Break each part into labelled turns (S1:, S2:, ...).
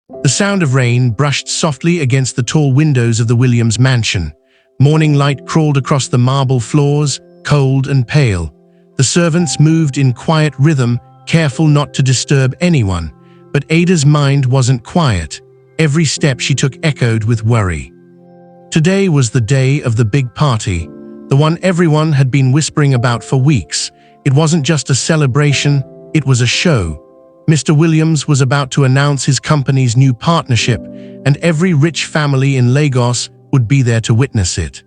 S1: The sound of rain brushed softly against the tall windows of the Williams mansion. Morning light crawled across the marble floors, cold and pale. The servants moved in quiet rhythm, careful not to disturb anyone. But Ada's mind wasn't quiet. Every step she took echoed with worry. Today was the day of the big party, the one everyone had been whispering about for weeks. It wasn't just a celebration, it was a show. Mr. Williams was about to announce his company's new partnership, and every rich family in Lagos would be there to witness it.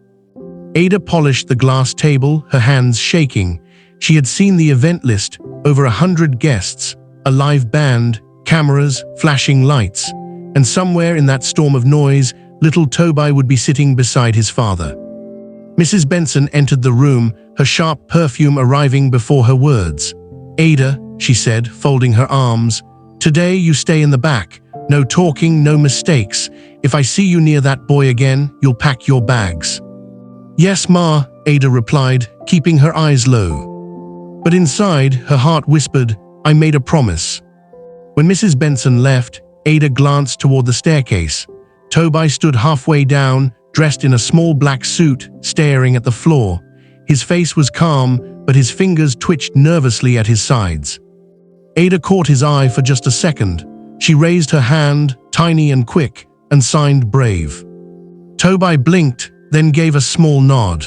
S1: Ada polished the glass table, her hands shaking. She had seen the event list, over 100 guests, a live band, cameras, flashing lights, and somewhere in that storm of noise, little Tobi would be sitting beside his father. Mrs. Benson entered the room, her sharp perfume arriving before her words. "Ada," she said, folding her arms, "today you stay in the back. No talking, no mistakes. If I see you near that boy again, you'll pack your bags." "Yes, Ma," Ada replied, keeping her eyes low. But inside, her heart whispered, "I made a promise." When Mrs. Benson left, Ada glanced toward the staircase. Tobi stood halfway down, dressed in a small black suit, staring at the floor. His face was calm, but his fingers twitched nervously at his sides. Ada caught his eye for just a second. She raised her hand, tiny and quick, and signed brave. Tobi blinked, then gave a small nod.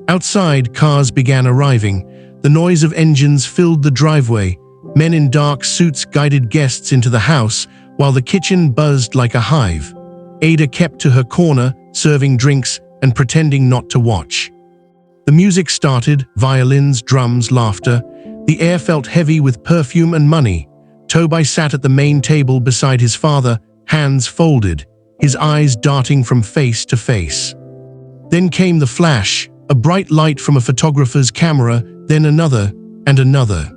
S1: Outside, cars began arriving. The noise of engines filled the driveway. Men in dark suits guided guests into the house, while the kitchen buzzed like a hive. Ada kept to her corner, serving drinks and pretending not to watch. The music started, violins, drums, laughter. The air felt heavy with perfume and money. Tobi sat at the main table beside his father, hands folded, his eyes darting from face to face. Then came the flash, a bright light from a photographer's camera, then another and another.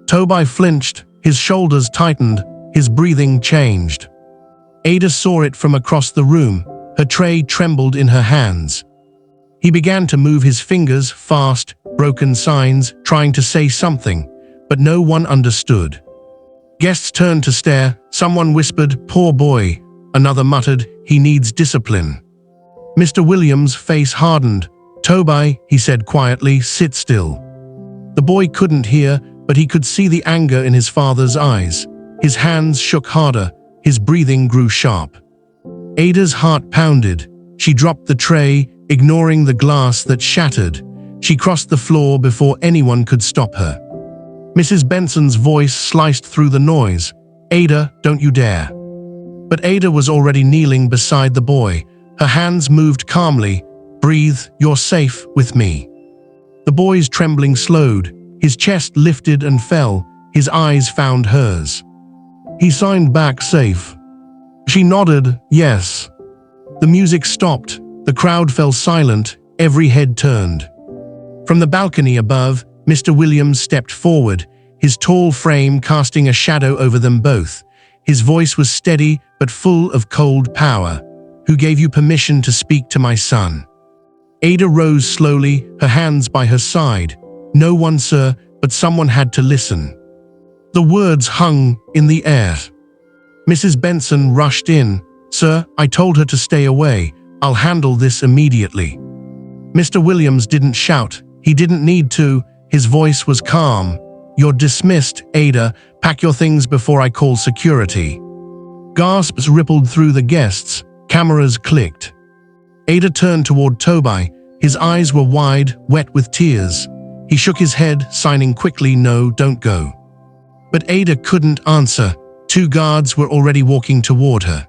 S1: Tobi flinched, his shoulders tightened, his breathing changed. Ada saw it from across the room. Her tray trembled in her hands. He began to move his fingers, fast, broken signs, trying to say something, but no one understood. Guests turned to stare. Someone whispered, "Poor boy." Another muttered, "He needs discipline." Mr. Williams' face hardened. "Tobi," he said quietly, "sit still." The boy couldn't hear, but he could see the anger in his father's eyes. His hands shook harder. His breathing grew sharp. Ada's heart pounded. She dropped the tray, ignoring the glass that shattered. She crossed the floor before anyone could stop her. Mrs. Benson's voice sliced through the noise. "Ada, don't you dare." But Ada was already kneeling beside the boy. Her hands moved calmly. "Breathe, you're safe with me." The boy's trembling slowed. His chest lifted and fell. His eyes found hers. He signed back safe. She nodded, yes. The music stopped. The crowd fell silent. Every head turned. From the balcony above, Mr. Williams stepped forward, his tall frame casting a shadow over them both. His voice was steady but full of cold power. "Who gave you permission to speak to my son?" Ada rose slowly, her hands by her side. "No one, sir, but someone had to listen." The words hung in the air. Mrs. Benson rushed in. "Sir, I told her to stay away. I'll handle this immediately." Mr. Williams didn't shout. He didn't need to. His voice was calm. "You're dismissed, Ada. Pack your things before I call security." Gasps rippled through the guests. Cameras clicked. Ada turned toward Tobi. His eyes were wide, wet with tears. He shook his head, signing quickly, "No, don't go." But Ada couldn't answer. Two guards were already walking toward her.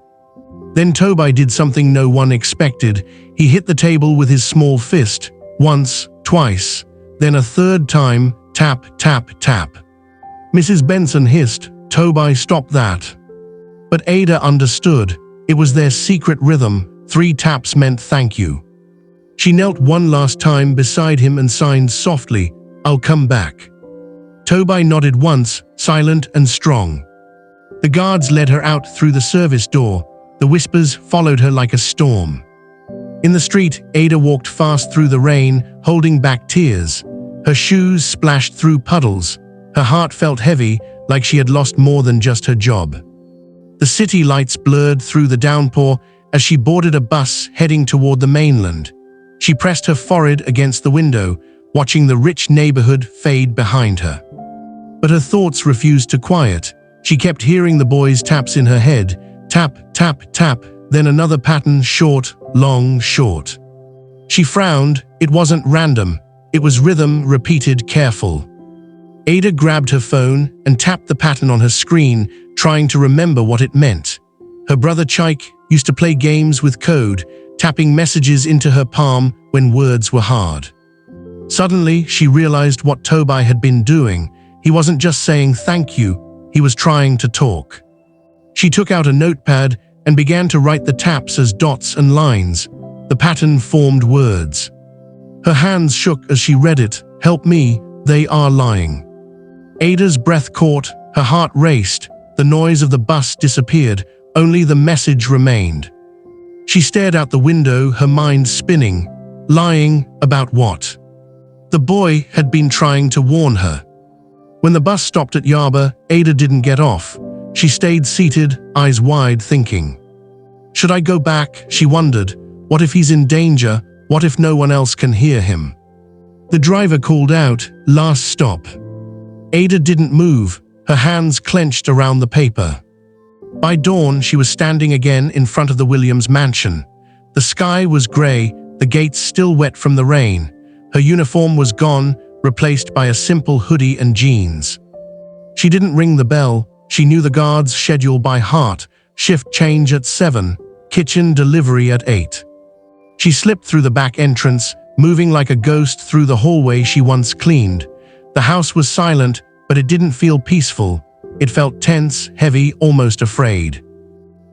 S1: Then Tobi did something no one expected. He hit the table with his small fist. Once, twice, then a third time, tap, tap, tap. Mrs. Benson hissed, "Tobi, stop that." But Ada understood. It was their secret rhythm. 3 taps meant thank you. She knelt one last time beside him and signed softly, "I'll come back." Tobi nodded once, silent and strong. The guards led her out through the service door. The whispers followed her like a storm. In the street, Ada walked fast through the rain, holding back tears. Her shoes splashed through puddles. Her heart felt heavy, like she had lost more than just her job. The city lights blurred through the downpour as she boarded a bus heading toward the mainland. She pressed her forehead against the window, watching the rich neighborhood fade behind her. But her thoughts refused to quiet. She kept hearing the boys' taps in her head. Tap, tap, tap, then another pattern, short, long, short. She frowned. It wasn't random. It was rhythm, repeated, careful. Ada grabbed her phone and tapped the pattern on her screen, trying to remember what it meant. Her brother Chike used to play games with code, tapping messages into her palm when words were hard. Suddenly, she realized what Tobi had been doing. He wasn't just saying thank you, he was trying to talk. She took out a notepad and began to write the taps as dots and lines. The pattern formed words. Her hands shook as she read it. Help me, they are lying. Ada's breath caught, her heart raced. The noise of the bus disappeared, only the message remained. She stared out the window, her mind spinning. Lying about what? The boy had been trying to warn her. When the bus stopped at Yaba, Ada didn't get off. She stayed seated, eyes wide, thinking. Should I go back? She wondered. What if he's in danger? What if no one else can hear him? The driver called out, "Last stop." Ada didn't move, her hands clenched around the paper. By dawn, she was standing again in front of the Williams mansion. The sky was gray, the gates still wet from the rain. Her uniform was gone, replaced by a simple hoodie and jeans. She didn't ring the bell. She knew the guard's schedule by heart. Shift change at 7, kitchen delivery at 8. She slipped through the back entrance, moving like a ghost through the hallway she once cleaned. The house was silent, but it didn't feel peaceful. It felt tense, heavy, almost afraid.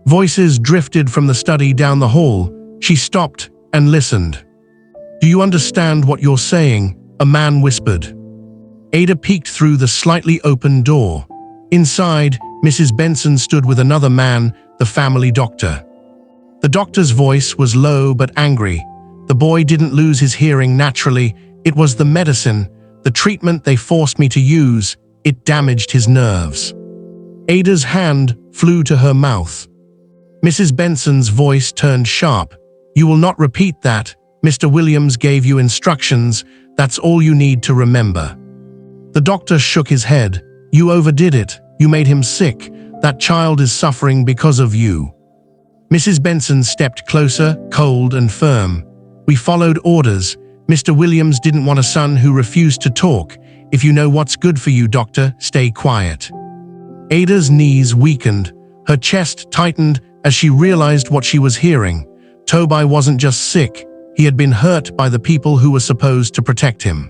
S1: Voices drifted from the study down the hall. She stopped and listened. "Do you understand what you're saying?" a man whispered. Ada peeked through the slightly open door. Inside, Mrs. Benson stood with another man, the family doctor. The doctor's voice was low but angry. The boy didn't lose his hearing naturally. It was the medicine, the treatment they forced me to use. It damaged his nerves. Ada's hand flew to her mouth. Mrs. Benson's voice turned sharp. "You will not repeat that. Mr. Williams gave you instructions. That's all you need to remember." The doctor shook his head. "You overdid it. You made him sick. That child is suffering because of you." Mrs. Benson stepped closer, cold and firm. "We followed orders. Mr. Williams didn't want a son who refused to talk. If you know what's good for you, doctor, stay quiet." Ada's knees weakened. Her chest tightened as she realized what she was hearing. Tobi wasn't just sick. He had been hurt by the people who were supposed to protect him.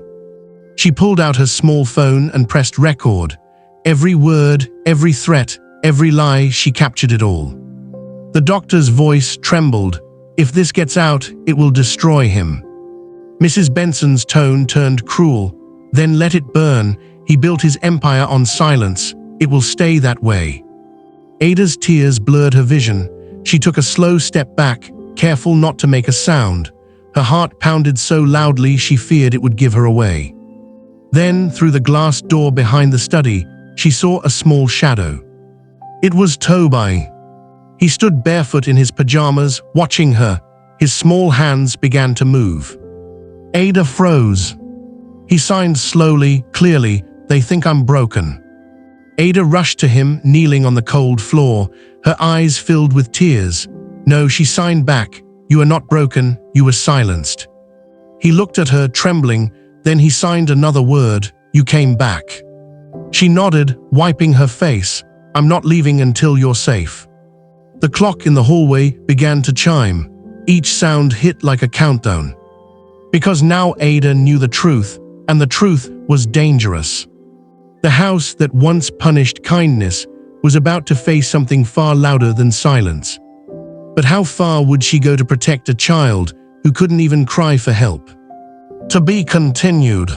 S1: She pulled out her small phone and pressed record. Every word, every threat, every lie, she captured it all. The doctor's voice trembled. "If this gets out, it will destroy him." Mrs. Benson's tone turned cruel. "Then let it burn. He built his empire on silence. It will stay that way." Ada's tears blurred her vision. She took a slow step back, careful not to make a sound. Her heart pounded so loudly she feared it would give her away. Then, through the glass door behind the study, she saw a small shadow. It was Tobi. He stood barefoot in his pajamas, watching her. His small hands began to move. Ada froze. He signed slowly, clearly, "They think I'm broken." Ada rushed to him, kneeling on the cold floor, her eyes filled with tears. "No," she signed back. "You are not broken, you were silenced." He looked at her, trembling, then he signed another word, "You came back." She nodded, wiping her face. "I'm not leaving until you're safe." The clock in the hallway began to chime. Each sound hit like a countdown. Because now Ada knew the truth, and the truth was dangerous. The house that once punished kindness was about to face something far louder than silence. But how far would she go to protect a child who couldn't even cry for help? To be continued.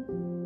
S2: you.